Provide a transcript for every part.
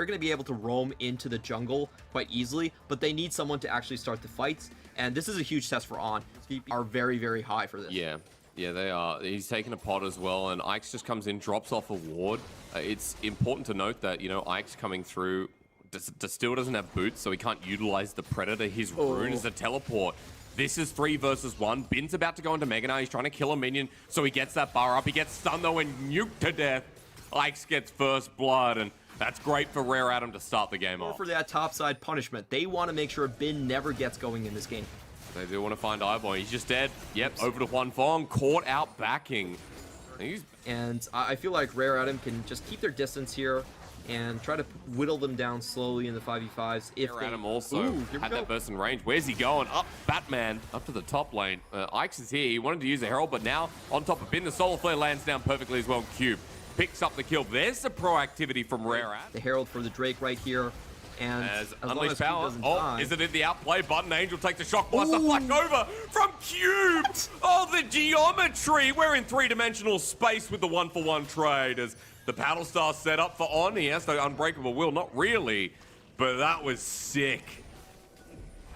They're going to be able to roam into the jungle quite easily, but they need someone to actually start the fights. And this is a huge test for On. They are very, very high for this. Yeah, they are. He's taking a pot as well, and Ike's just comes in, drops off a ward. It's important to note that, you know, Ike's coming through. Still doesn't have boots, so he can't utilize the Predator. His rune is a teleport. This is 3 versus 1. Bin's about to go into Mega Knight. He's trying to kill a minion, so he gets that bar up. He gets stunned, though, and nuked to death. Ike's gets first blood, and that's great for Rare Adam to start the game off. For that topside punishment, they want to make sure Bin never gets going in this game. They do want to find Eyeboy. He's just dead. Yep, over to Huanfeng, caught out backing. And I feel like Rare Adam can just keep their distance here and try to whittle them down slowly in the 5v5s. If Rare Adam also had that burst in range. Where's he going? Up, Batman, up to the top lane. Ike's is here. He wanted to use a Herald, but now on top of Bin, the Solar Flare lands down perfectly as well. Cube picks up the kill. There's the proactivity from Rare Adam. The Herald for the Drake right here. And as Unleashed Power. Is it in the outplay button? Angel takes a shock blast. The flash over from Cube. Oh, the geometry. We're in 3-dimensional space with the 1-for-1 trade as the Paddle Star set up for On. He has the Unbreakable Will. Not really, but that was sick.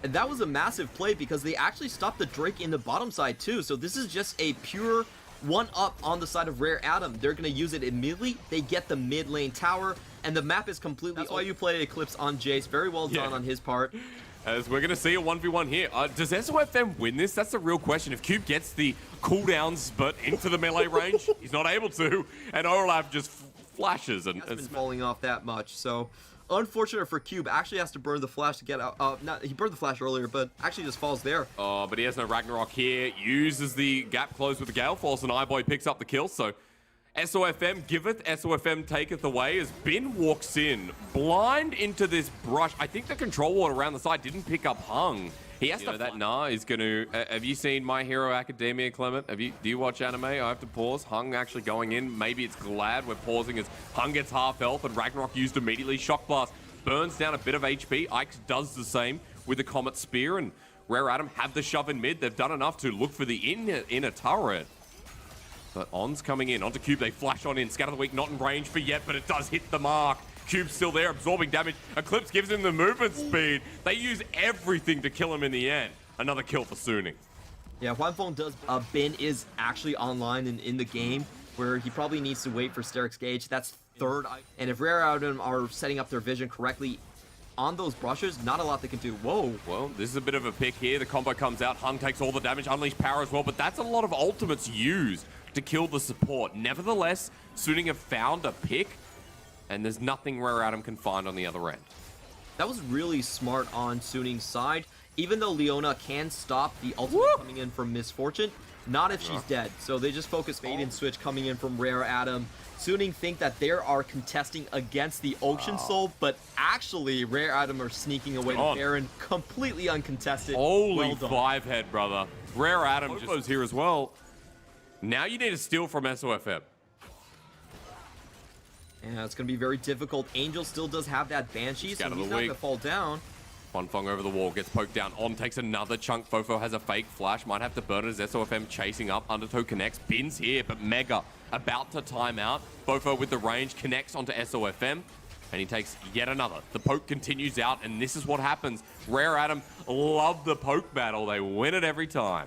And that was a massive play because they actually stopped the Drake in the bottom side too. So this is just a pure 1-up on the side of Rare Adam. They're going to use it immediately. They get the mid lane tower, and the map is completely... That's why you play Eclipse on Jace. Very well done on his part. As we're going to see a 1v1 here. Does SOFM win this? That's the real question. If Cube gets the cooldowns but into the melee range, he's not able to, and Olaf just flashes. And been falling off that much, so... Unfortunate for Cube, actually has to burn the flash to get out. He burned the flash earlier, but actually just falls there. Oh, but he has no Ragnarok here. Uses the gap close with the Gale Force, and Eyeboy picks up the kill. So SOFM giveth, SOFM taketh away as Bin walks in, blind into this brush. I think the control ward around the side didn't pick up Hung. He has to. That Nah is going to. Have you seen My Hero Academia, Clement? Do you watch anime? I have to pause. Hung actually going in. Maybe it's glad we're pausing as Hung gets half health and Ragnarok used immediately. Shock Blast burns down a bit of HP. Ike does the same with the Comet Spear, and Rare Adam have the shove in mid. They've done enough to look for the inner turret. But On's coming in. Onto Cube. They flash on in. Scatter the Weak not in range for yet, but it does hit the mark. Cube's still there, absorbing damage. Eclipse gives him the movement speed. They use everything to kill him in the end. Another kill for Suning. Yeah, Huanfeng does. Bin is actually online in the game, where he probably needs to wait for Steric's Gauge. That's third. And if Rare Adam are setting up their vision correctly on those brushes, not a lot they can do. Whoa. Well, this is a bit of a pick here. The combo comes out. Hung takes all the damage. Unleashed Power as well, but that's a lot of ultimates used to kill the support. Nevertheless, Suning have found a pick, and there's nothing Rare Adam can find on the other end. That was really smart on Suning's side. Even though Leona can stop the ultimate coming in from Misfortune, not if she's dead. So they just focus Fade and Switch coming in from Rare Adam. Suning think that they are contesting against the Ocean Soul, but actually Rare Adam are sneaking away the Baron completely uncontested. Holy five-head, brother. Rare Adam just goes here as well. Now you need to steal from SOFM. Yeah, it's going to be very difficult. Angel still does have that Banshee, so he's not going to fall down. Huanfeng over the wall, gets poked down. On takes another chunk. Fofo has a fake flash. Might have to burn it as SOFM chasing up. Undertow connects. Bin's here, but Mega about to time out. Fofo with the range connects onto SOFM, and he takes yet another. The poke continues out, and this is what happens. Rare Adam love the poke battle. They win it every time.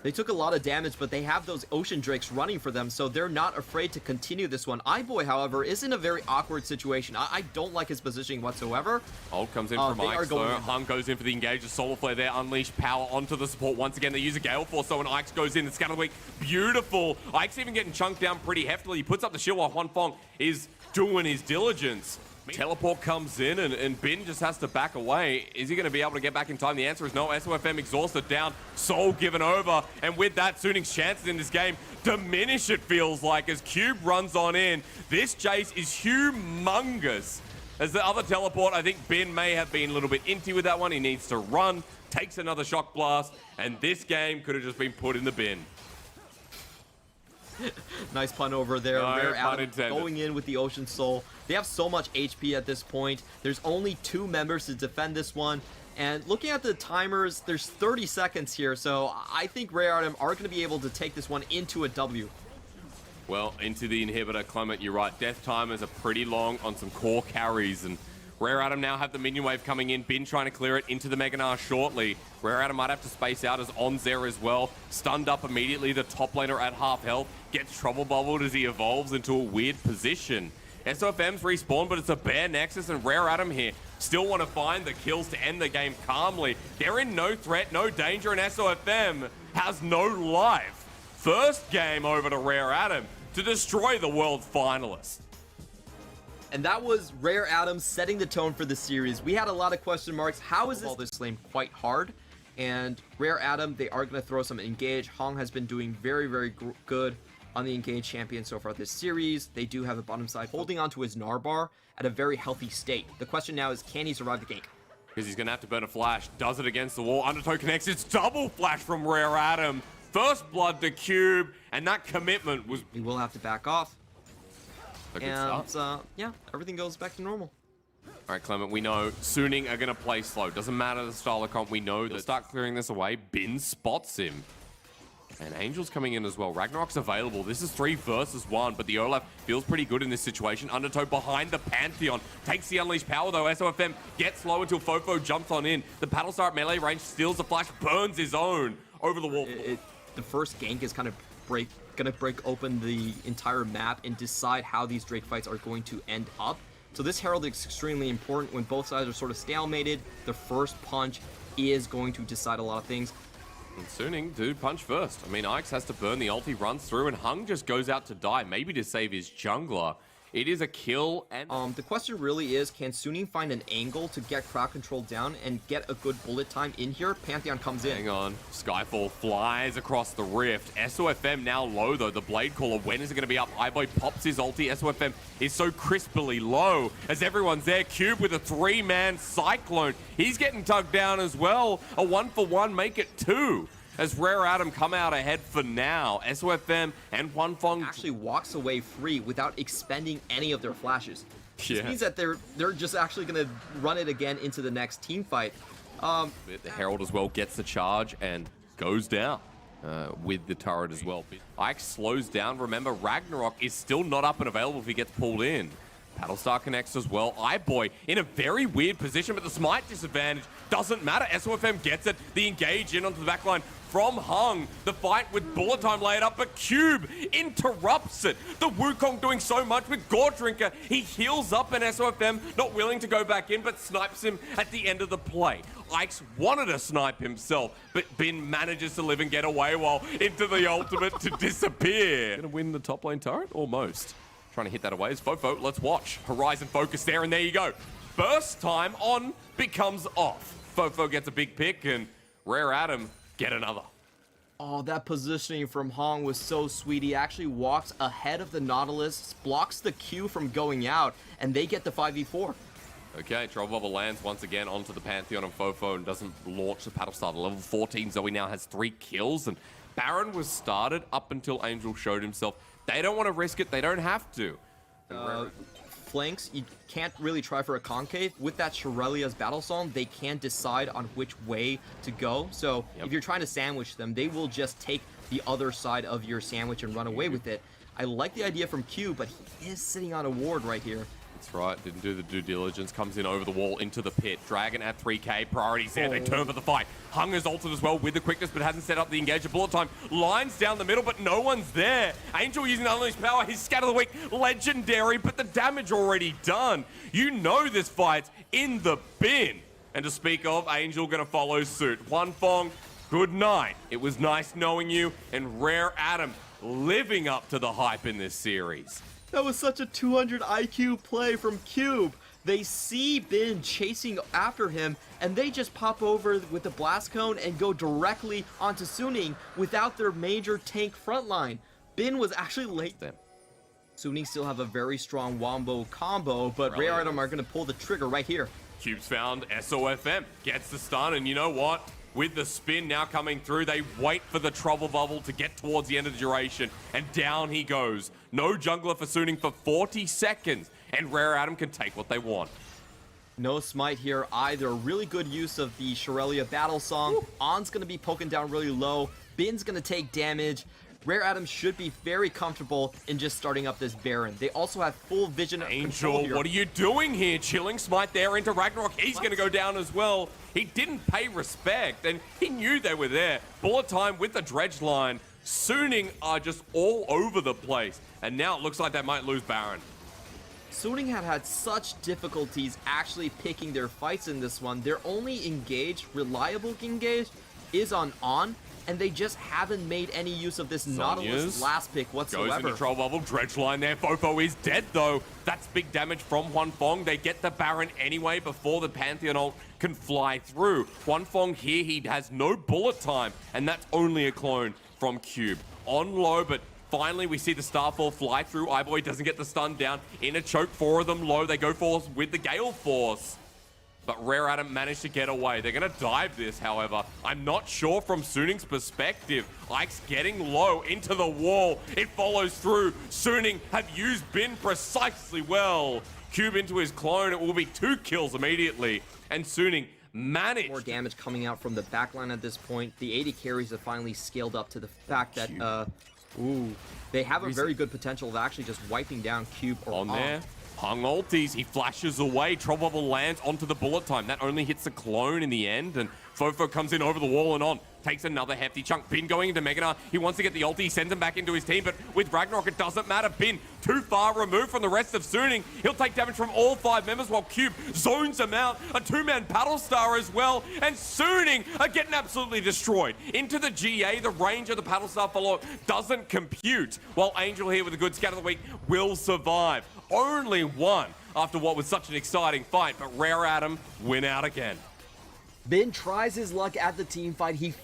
They took a lot of damage, but they have those Ocean Drakes running for them, so they're not afraid to continue this one. Eyeboy, however, is in a very awkward situation. I don't like his positioning whatsoever. Ult comes in from Ike, so Hung goes in for the engage. The Solar Flare there, Unleash Power onto the support. Once again, they use a Gale Force, so when Ike goes in, the Scatter the Weak, beautiful. Ike's even getting chunked down pretty heftily. He puts up the shield while Huanfeng is doing his diligence. Teleport comes in, and Bin just has to back away. Is he going to be able to get back in time? The answer is no. SOFM exhausted down, Soul given over, and with that, Suning's chances in this game diminish, it feels like, as Cube runs on in. This Jace is humongous. As the other teleport, I think Bin may have been a little bit inty with that one. He needs to run, takes another shock blast, and this game could have just been put in the bin. Nice pun over there. No, Rare Adam going in with the Ocean Soul. They have so much HP at this point. There's only 2 members to defend this one. And looking at the timers, there's 30 seconds here. So I think Rare Adam are going to be able to take this one into a W. Well, into the inhibitor, Clement, you're right. Death timers are pretty long on some core carries, and Rare Adam now have the minion wave coming in. Bin trying to clear it into the Mega Gnar shortly. Rare Adam might have to space out as On's there as well. Stunned up immediately, the top laner at half health. Gets trouble bubbled as he evolves into a weird position. SOFM's respawn, but it's a bare Nexus, and Rare Adam here still want to find the kills to end the game calmly. They're in no threat, no danger, and SOFM has no life. First game over to Rare Adam to destroy the world finalist. And that was Rare Adam setting the tone for the series. We had a lot of question marks. How is this lane quite hard? And Rare Adam, they are going to throw some engage. Hong has been doing very, very good on the engage champion so far this series. They do have a bottom side holding onto his Narbar at a very healthy state. The question now is, can he survive the gank? Because he's going to have to burn a flash. Does it against the wall. Undertow connects. It's double flash from Rare Adam. First blood to Cube, and that commitment was... He will have to back off. And yeah, everything goes back to normal. All right, Clement, we know Suning are going to play slow. Doesn't matter the style of comp. We know that start clearing this away. Bin spots him. And Angel's coming in as well. Ragnarok's available. This is 3 versus 1, but the Olaf feels pretty good in this situation. Undertow behind the Pantheon. Takes the Unleashed Power, though. SOFM gets slow until Fofo jumps on in. The Paddle Star at melee range steals the flash, burns his own over the wall. The first gank is kind of gonna break open the entire map and decide how these Drake fights are going to end up. So this Herald is extremely important when both sides are sort of stalemated. The first punch is going to decide a lot of things. And Suning, dude, punch first. I mean, Ix has to burn the ulti, runs through, and Hung just goes out to die, maybe to save his jungler. It is a kill, and... The question really is, can Suning find an angle to get crowd control down and get a good bullet time in here? Pantheon comes in. Hang on. Skyfall flies across the rift. SOFM now low, though. The Blade Caller, when is it going to be up? iBoy pops his ulti. SOFM is so crispily low as everyone's there. Cube with a 3-man Cyclone. He's getting tugged down as well. A 1-for-1, make it 2. As Rare Adam come out ahead for now. SOFM and Huanfeng actually walks away free without expending any of their flashes. Yeah. This means that they're just actually going to run it again into the next team fight. The Herald as well gets the charge and goes down with the turret as well. Ike slows down. Remember, Ragnarok is still not up and available if he gets pulled in. Battlestar connects as well. iBoy in a very weird position, but the smite disadvantage doesn't matter. SOFM gets it. The engage in onto the backline from Hung. The fight with bullet time laid up, but Cube interrupts it. The Wukong doing so much with Gore Drinker. He heals up, and SOFM not willing to go back in, but snipes him at the end of the play. Ike's wanted to snipe himself, but Bin manages to live and get away while into the ultimate to disappear. Gonna win the top lane turret? Almost. Trying to hit that away is Fofo. Let's watch. Horizon focus there, and there you go. Burst time on becomes off. Fofo gets a big pick, and Rare Adam get another. Oh, that positioning from Hong was so sweet. He actually walks ahead of the Nautilus, blocks the Q from going out, and they get the 5v4. Okay, Trouble Bubble lands once again onto the Pantheon and Fofo and doesn't launch the Paddle Star. Level 14, Zoe now has 3 kills, and Baron was started up until Angel showed himself. They don't want to risk it. They don't have to. Flanks, you can't really try for a concave. With that Shirelia's Battle Song, they can't decide on which way to go. So if you're trying to sandwich them, they will just take the other side of your sandwich and run away with it. I like the idea from Q, but he is sitting on a ward right here. That's right, didn't do the due diligence, comes in over the wall into the pit. Dragon at 3k, priorities there, they turn for the fight. Hung is ulted as well with the quickness, but hasn't set up the engage of bullet time. Lines down the middle, but no one's there. Angel using the Unleashed Power, his Scatter the Weak, legendary, but the damage already done. You know this fight's in the bin. And to speak of, Angel gonna follow suit. Huanfeng, good night. It was nice knowing you, and Rare Adam living up to the hype in this series. That was such a 200 IQ play from Cube. They see Bin chasing after him, and they just pop over with the Blast Cone and go directly onto Suning without their major tank frontline. Bin was actually late. Suning still have a very strong Wombo combo, but Rare Adam are going to pull the trigger right here. Cube's found, SOFM gets the stun, and you know what? With the spin now coming through, they wait for the Trouble Bubble to get towards the end of the duration, and down he goes. No jungler for Suning for 40 seconds, and Rare Adam can take what they want. No smite here either. Really good use of the Shirelia Battle Song. On's going to be poking down really low. Bin's going to take damage. Rare Atom should be very comfortable in just starting up this Baron. They also have full vision of control Angel, here. what are you doing here? Chilling Smite there into Ragnarok. He's going to go down as well. He didn't pay respect, and he knew they were there. Bullet time with the dredge line. Suning are just all over the place, and now it looks like they might lose Baron. Suning had such difficulties actually picking their fights in this one. Their only reliable engage, is on, and they just haven't made any use of this Nautilus last pick whatsoever. Goes into troll bubble, dredge line there. Fofo is dead though. That's big damage from Huanfeng. They get the Baron anyway before the Pantheon ult can fly through. Huanfeng here, he has no bullet time, and that's only a clone from Cube. On low, but finally we see the Starfall fly through. iBoy doesn't get the stun down. In a choke, 4 of them low. They go for with the Gale Force. But Rare Atom managed to get away. They're going to dive this, however. I'm not sure from Suning's perspective. Ike's getting low into the wall. It follows through. Suning have used Bin precisely well. Cube into his clone. It will be 2 kills immediately. And Suning managed. More damage coming out from the backline at this point. The AD carries have finally scaled up to the fact that, they have a very good potential of actually just wiping down Cube or on there. Hung ulties, he flashes away, Troll Bubble lands onto the bullet time. That only hits the clone in the end, and Fofo comes in over the wall and on. Takes another hefty chunk. Bin going into Meganar. He wants to get the ulti, he sends him back into his team, but with Ragnarok it doesn't matter. Bin too far removed from the rest of Suning. He'll take damage from all 5 members while Cube zones him out. A 2-man Paddle Star as well, and Suning are getting absolutely destroyed. Into the GA, the range of the Paddle Star follow doesn't compute, while Angel here with a good scat of the week will survive. Only one after what was such an exciting fight, but Rare Atom win out again. Bin tries his luck at the team fight. He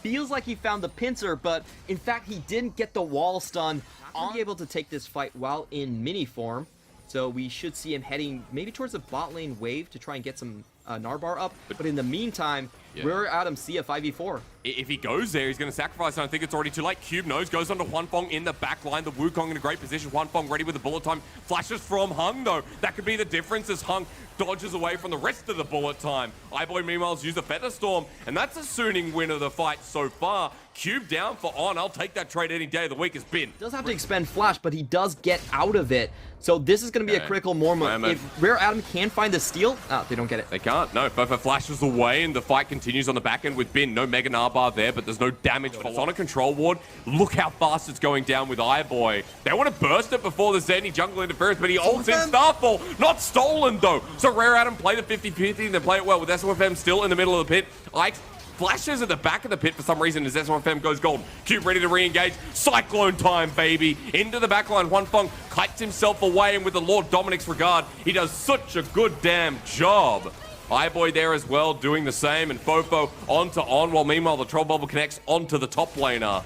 feels like he found the pincer, but in fact he didn't get the wall stun. Not able to take this fight while in mini form, so we should see him heading maybe towards the bot lane wave to try and get some Narbar up. But in the meantime, Rare Atom see a 5v4. If he goes there, he's going to sacrifice, and I think it's already too late. Cube knows, goes onto Huanfeng in the back line. The Wukong in a great position. Huanfeng ready with the bullet time. Flashes from Hung, though. That could be the difference as Hung dodges away from the rest of the bullet time. iBoy, meanwhile, has used a Feather Storm, and that's a Suning win of the fight so far. Cube down for On. I'll take that trade any day of the week as Bin. Does have to expend Flash, but he does get out of it. So this is going to be a critical moment. If Rare Atom can find the steal, they don't get it. They can't. No, Fofo flashes away, and the fight continues on the back end with Bin. No Mega Narbar there, but there's no damage. It's on a control ward. Look how fast it's going down with iBoy. They want to burst it before there's any jungle interference, but he ults in Starfall. Not stolen, though. So Rare Atom play the 50-50, and they play it well with SOFM still in the middle of the pit. Ike flashes at the back of the pit for some reason as S1FM goes gold. Cube ready to re-engage. Cyclone time, baby. Into the backline. Huanfeng kites himself away, and with the Lord Dominic's regard, he does such a good damn job. iBoy there as well, doing the same, and Fofo onto On, while meanwhile the Troll Bubble connects onto the top laner.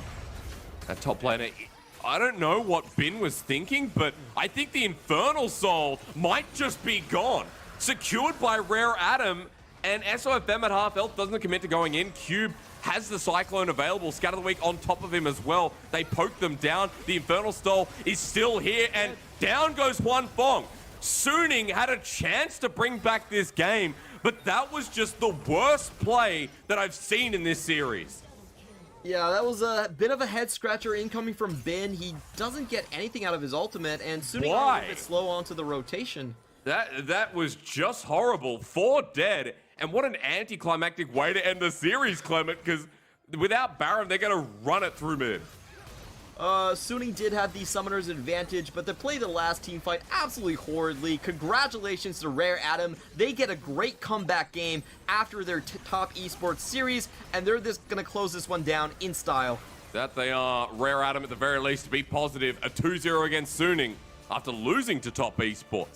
That top laner, I don't know what Bin was thinking, but I think the Infernal Soul might just be gone. Secured by Rare Atom, and SOFM at half health doesn't commit to going in. Cube has the Cyclone available. Scat of the Week on top of him as well. They poke them down. The Infernal Soul is still here, and down goes Huanfeng. Suning had a chance to bring back this game, but that was just the worst play that I've seen in this series. Yeah, that was a bit of a head scratcher incoming from Bin. He doesn't get anything out of his ultimate, and Suning a little bit slow onto the rotation. That was just horrible. 4 dead. And what an anticlimactic way to end the series, Clement, because without Baron, they're going to run it through mid. Suning did have the summoner's advantage, but they played the last team fight absolutely horridly. Congratulations to Rare Atom. They get a great comeback game after their top esports series, and they're just going to close this one down in style. That they are. Rare Atom, at the very least, to be positive. A 2-0 against Suning after losing to top esports.